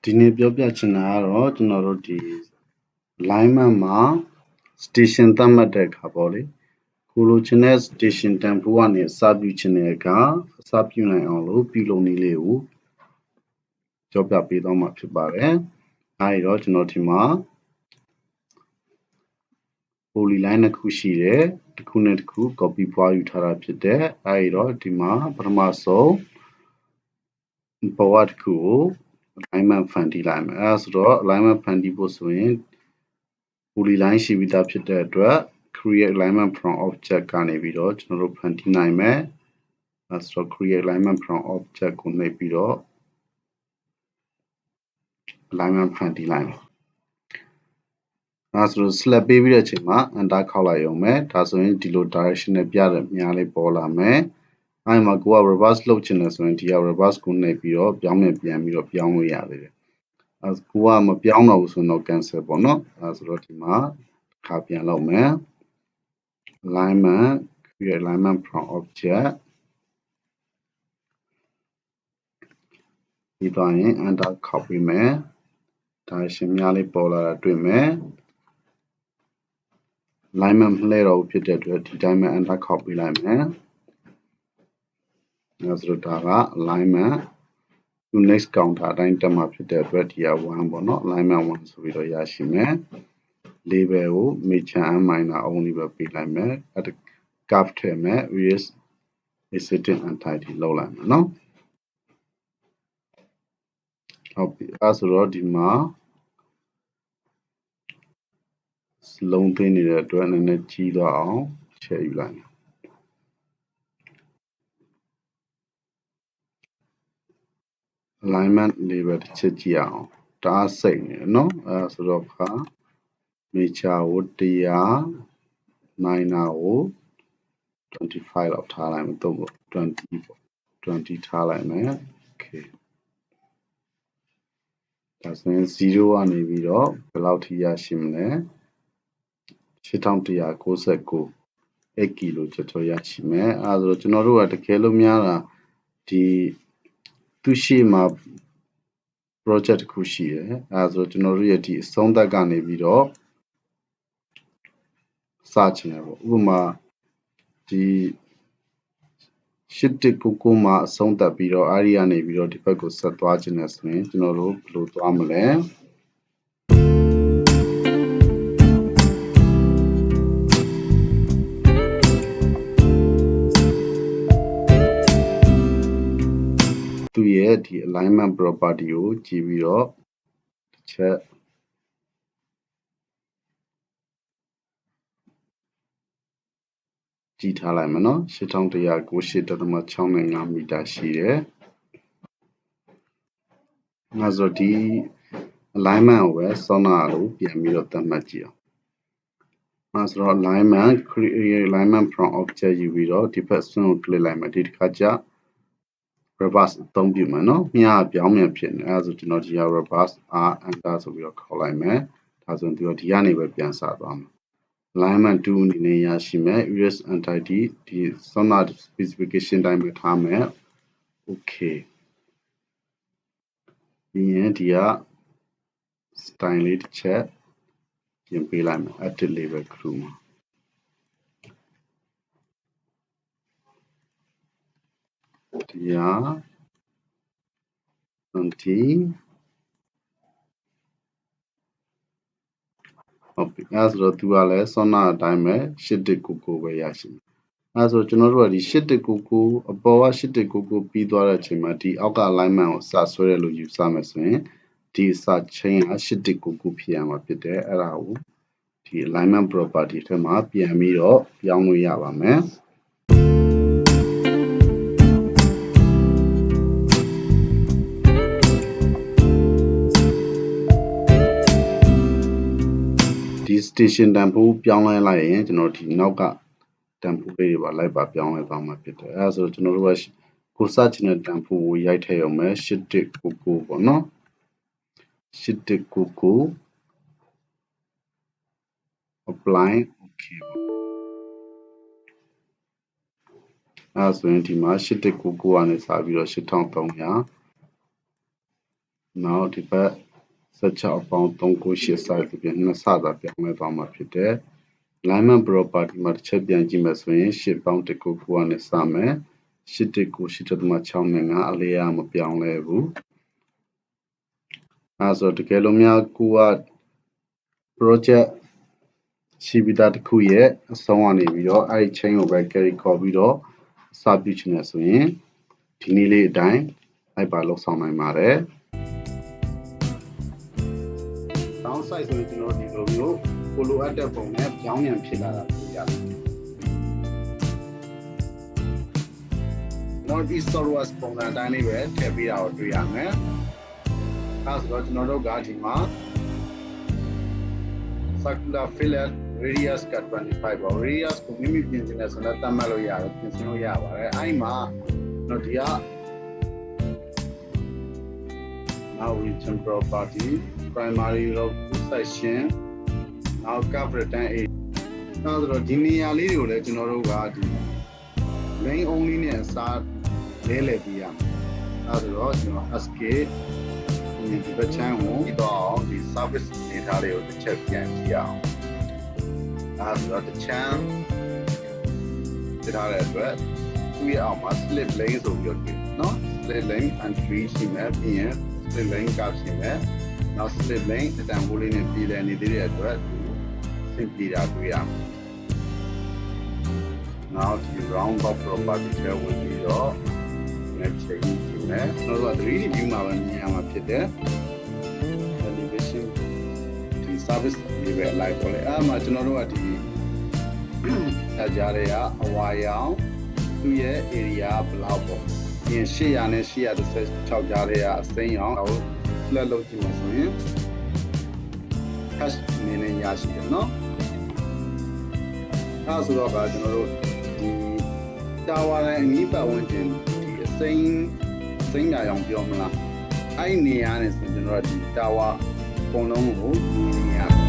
ဒီနေ့ပြောပြချင်တာကတော့ကျွန်တော်တို့ဒီ alignment မှာ station သတ်မှတ်တဲ့အခါပေါ့လေကိုလိုချင်တဲ့ station တန်ဖိုးကနေအစပြုချင်တဲ့အခါအစပြုနိုင်အောင်လို့ပြုလုပ်နည်းလေးကိုပြောပြပေးသွားမှာဖြစ်ပါတယ်အဲဒီတော့ကျွန်တော်ဒီမှာ polyline တစ်ခုရှိတယ်တစ်ခုနဲ့တစ်ခု copy ဖွားယူထားတာဖြစ်တယ်အဲဒီတော့ဒီမှာပထမဆုံးဘဝတစ်ခုကိုalignment ဖန်တီးလိုက်မယ်အဲဒါဆိုတော့ alignment ဖန်တီးဖို့ဆိုရင် polyline ရှိပြီးသားဖြစ်တဲ့အတွက် create alignment from object ကနေပြီးတော့ကျွန်တော်တို့ဖန်တီးနိုင်မယ်အဲဆိုတော့ create alignment from object ကိုနှိပ်ပြီးတော့ alignment ဖန်တီးလိုက်မယ်အဲဆိုတော့ select ပေးပြီးတဲ့အချိန်မှာ enter ခောက်လိုက်ရုံပဲဒါဆိုရင်ဒီလို direction နဲ့ပြတဲ့မြားလေးပေါ်လာမယ်အဲဒီမှာကိုက reverse လုပ်ချင်တယ်ဆိုရင်ဒီက reverse ကိုနှိပ်ပြီးတော့ပြောင်းပြန်ပြီးတော့ပြောင်းလို့ရသေးတယ်အဲကိုကမပြောင်းတော့ဘူးဆိုရင်တော့ cancel ပေါ့နော်အဲဆိုတော့ဒီမှာခါပြန်လုပ်မယ် alignment create alignment from object ပြီးသွားရင် enter ခောက်ပေးမယ် direction များလေးပေါ်လာတာတွေ့မယ် alignment မလှည့်တော့ဘူးဖြစ်တဲ့အတွက်ဒီတိုင်းပဲ enter ခောက်ပေးလိုက်မယ်အဲဆိုတော့ဒါက alignment to next counter အတိုင်းတက်မှာဖြစ်တဲ့အတွက်ဒီက1ပေါ့နော် alignment 1ဆိုပြီးတော့ရရှိမယ် label ကို major and minor only ပဲပေးလိုက်မယ် curve ထည့်မယ် radius existing entity လောက်လိုက်မယ်နော်ဟုတ်ပြီအဲဆိုတော့ဒီမှာလုံးသိနေတဲ့အတွက်နည်းနည်းကြီးသွားအောင်ချဲ့ယူလိုက်မယ်alignment label တစ်ချက်ကြည့်အောင်ဒါစိတ်နေတယ်เนาะအဲဆိုတော့ခါ major ကို100 minor ကို25လောက်ထားလိုက်မယ်တော့20ပေါ့20ထားလိုက်မယ် okay ဒါဆိုရင်0ကနေပြီးတော့ဘယ်လောက်ထိရရှိမလဲ8199 8ကီလိုကျော်ရရှိမယ်အဲဒါဆိုတော့ကျွန်တော်တို့ကတကယ်လို့များတာဒီသူရှိမှာ project တစ်ခုရှိတယ်အဲဒါဆိုကျွန်တော်တို့ရဲ့ဒီအဆုံးသက်ကနေပြီးတော့စချင်တယ်ပေါ့ဥပမာဒီ8199မှာအဆုံးသက်ပြီးတော့အဲဒီကနေပြီးတော့ဒီဘက်ကိုဆက်သွားခြင်းနဲ့ဆိုရင်ကျွန်တော်တို့ဘယ်လိုသွားမလဲသူရဲ့ဒီ alignment property ကိုကြည့်ပြီးတော့တစ်ချက်ကြည့်ထားလိုက်မယ်နော်8198.65 မီတာရှိတယ်။အဲဆိုဒီ alignment ကိုပဲစောနာလို့ပြန်ပြီးတော့သတ်မှတ်ကြည့်အောင်။အဲဆိုတော့ alignment create alignment from object ယူပြီးတော့ဒီဘက်ဆွန်းကို click လိုက်မယ်ဒီတစ်ခါကျ reverse အသုံးပြုမယ်နော်။မြားပြောင်းပြန်ဖြစ်နေအဲဆိုကျွန်တော်ဒီက reverse r enter ဆိုပြီးတော့ခေါ်လိုက်မယ်။ဒါဆိုရင်ဒီကနေပဲပြန်စသွားမယ်alignment 2အနေနဲ့ရရှိမယ် US entity ဒီစောနာ specification တိုင်းပဲထားမယ် okay ပြီးရင်ဒီက style လေးတစ်ချက်ပြင်ပေးလိုက်မယ် edit label crew မှာဒီက 20ဟုတ်ပြီအဲဆိုတော့သူကလည်းစောနာအတိုင်းပဲ8199ပဲရရှိမယ်အဲဆိုကျွန်တော်တို့ကဒီ8199အပေါ်က8199ပြီးသွားတဲ့အချိန်မှာဒီအောက်က alignment ကိုစဆွဲရလို့ယူဆမယ်ဆိုရင်ဒီစ chain က8199ဖြစ်ရမှာဖြစ်တယ်အဲ့ဒါကိုဒီ alignment property ထဲမှာပြန်ပြီးတော့ပြောင်းလို့ရပါမယ်ဒီ station တန်ဖိုးပြောင်းလဲလိုက်ရင်ကျွန်တော်ဒီနောက်ကတန်ဖိုးလေးတွေပါလိုက်ပါပြောင်းလဲသွားမှာဖြစ်တယ်အဲဒါဆိုကျွန်တော်တို့ကကိုစချင်တဲ့တန်ဖိုးကိုရိုက်ထည့်ရုံပဲ8199ပေါ့နော်8199 apply okay အဲဆိုရင်ဒီမှာ8199ကနေစပြီးတော့8300 နောက်ဒီဘက်16ပေါင်း398 size ပြန်နှစ်ဆသာပြောင်းလဲသွားမှာဖြစ်တယ် alignment property မှာတစ်ချက်ပြန်ကြည့်မယ်ဆိုရင်8ပေါင်း199ကနေစမယ်819.6နဲ့9အလေးရမပြောင်းလဲဘူးအဲဆိုတကယ်လို့များကိုက project ရှိပြီးသားတစ်ခုရဲ့အဆုံးကနေပြီးတော့အဲ့ဒီ chain ကိုပဲ carry ခေါ်ပြီးတော့စပြုချင်တယ်ဆိုရင်ဒီနည်းလေးအတိုင်းလိုက်ပါလောက်ဆောင်နိုင်ပါတယ် downside ဆိုရင်ကျွန်တော်ဒီလိုမျိုးကိုလိုအပ်တဲ့ပုံနဲ့ပြောင်းပြန်ဖြစ်လာတာတွေ့ရတယ်နော်ဒီ software ပုံစံတိုင်းလေးပဲထည့်ပေးတာကိုတွေ့ရမယ်အဲဆိုတော့ကျွန်တော်တို့ကဒီမှာ circular fillet radius က25ပါ radius ကိုမိမိပြင်ဆင်တဲ့ဆိုတော့တတ်မှတ်လို့ရတယ်ပြင်ဆင်လို့ရပါတယ်အဲ့မှာတော့ဒီက now region property primary row section now coverage and area နောက်ဆိုတော့ဒီနေရာလေးတွေကိုလည်းကျွန်တော်တို့ကဒီ main only နဲ့အစားလဲလှယ်ပေးရမယ်အဲဆိုတော့ကျွန်တော် escape ဒီဘက်ချမ်းကိုပြီးတော့ဒီ service နေထားလေးကိုတစ်ချက်ပြန်ကြည့်အောင်အဲဆိုတော့တစ်ချမ်းပြထားတဲ့အတွက်သူ့ရဲ့အောက်မှာ slip lane ဆိုပြီးတော့တွေ့နော် slip lane and tree ရှိမယ်ပြီးရင် slip lane curve ရှိမယ်နောက် slip lane အတန်ဖိုးလေးနဲ့ပြည်လည်နေသေးတဲ့အတွက်ဆင်ပြေတာတွေ့ရမယ်နောက်ဒီ roundabout property တွေဝင်ပြီးတော့ next change ရှိမယ်နောက်တော့ 3D view မှာပဲမြင်ရမှာဖြစ်တယ် elevation ဒီ service တွေပဲ live ပေါ်လေအဲ့မှာကျွန်တော်တို့ကဒီအကြားတွေကအဝါရောင်သူ့ရဲ့ area ဘယ်လောက်ပေါ့ပြင်800နဲ့836ကြားတွေကအစိမ်းရောင်ဟိုလက်လုံးကြည့်မှဆိုရင် hash နည်းနည်းရရှိတယ်နော်အဲ့ဆိုတော့ကျွန်တော်တို့ဒီတာဝါရဲ့အနီးပတ်ဝန်းကျင်ဒီအစိမ်းညာရောင်ပြောမလားအဲ့နေရာနဲ့ဆိုကျွန်တော်တို့ဒီတာဝါပုံလုံးကိုမြင်ရ